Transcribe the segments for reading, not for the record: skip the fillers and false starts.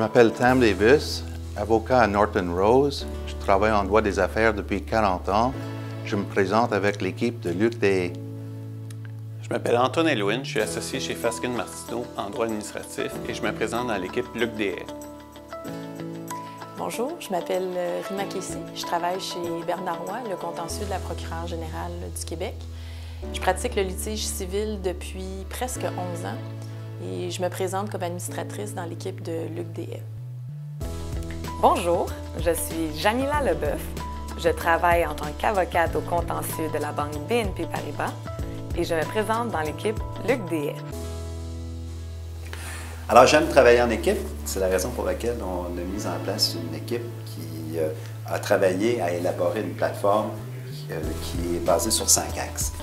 m'appelle Tam Davis, avocat à Norton Rose. Je travaille en droit des affaires depuis 40 ans. Je me présente avec l'équipe de Luc Deshaies. Je m'appelle Antoine Elouine, je suis associé chez Fasken Martineau en droit administratif et je me présente dans l'équipe Luc Deshaies. Bonjour, je m'appelle Rima Kessy. Je travaille chez Bernard Roy, le contentieux de la procureure générale du Québec. Je pratique le litige civil depuis presque 11 ans et je me présente comme administratrice dans l'équipe de Luc Deshaies. Bonjour, je suis Jamila Leboeuf. Je travaille en tant qu'avocate au contentieux de la banque BNP Paribas et je me présente dans l'équipe Luc Deshaies. Alors, j'aime travailler en équipe. C'est la raison pour laquelle on a mis en place une équipe qui a travaillé à élaborer une plateforme qui est basée sur 5 axes.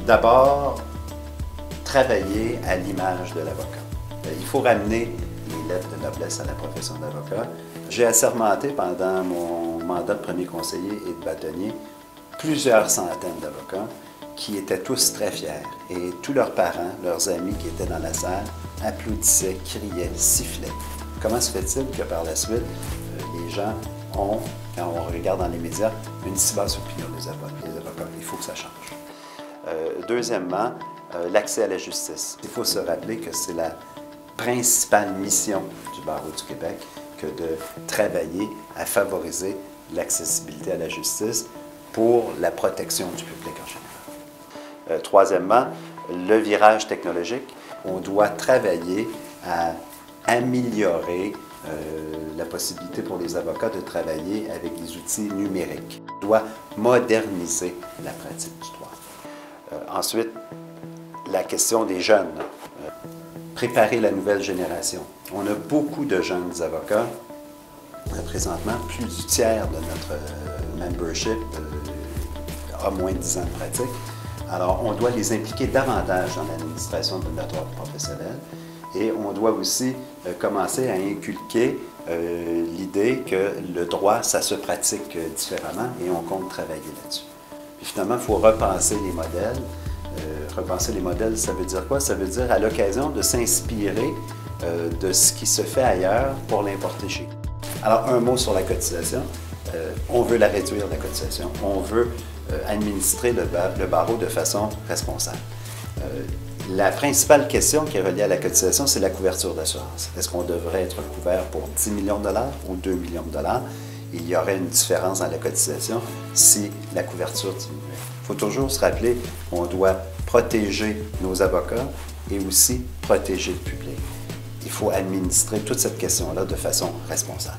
D'abord, travailler à l'image de l'avocat. Il faut ramener les lettres de noblesse à la profession d'avocat. J'ai assermenté pendant mon mandat de premier conseiller et de bâtonnier plusieurs centaines d'avocats qui étaient tous très fiers. Et tous leurs parents, leurs amis qui étaient dans la salle, applaudissaient, criaient, sifflaient. Comment se fait-il que par la suite, les gens ont, quand on regarde dans les médias, une si basse opinion des avocats? Il faut que ça change. Deuxièmement, l'accès à la justice. Il faut se rappeler que c'est la principale mission du barreau du Québec que de travailler à favoriser l'accessibilité à la justice pour la protection du public en général. Troisièmement, le virage technologique. On doit travailler à améliorer la possibilité pour les avocats de travailler avec des outils numériques. On doit moderniser la pratique du droit. Ensuite, la question des jeunes. Préparer la nouvelle génération. On a beaucoup de jeunes avocats. Présentement, plus du tiers de notre membership a moins de 10 ans de pratique. Alors, on doit les impliquer davantage dans l'administration de notre ordre professionnel et on doit aussi commencer à inculquer l'idée que le droit, ça se pratique différemment et on compte travailler là-dessus. Puis finalement, il faut repenser les modèles. Repenser les modèles, ça veut dire quoi? Ça veut dire à l'occasion de s'inspirer de ce qui se fait ailleurs pour l'importer chez nous. Alors, un mot sur la cotisation. On veut la réduire, la cotisation. On veut administrer le barreau de façon responsable. La principale question qui est reliée à la cotisation, c'est la couverture d'assurance. Est-ce qu'on devrait être couvert pour 10 millions de dollars ou 2 millions de dollars? Il y aurait une différence dans la cotisation si la couverture diminuait. Il faut toujours se rappeler qu'on doit protéger nos avocats et aussi protéger le public. Il faut administrer toute cette question-là de façon responsable.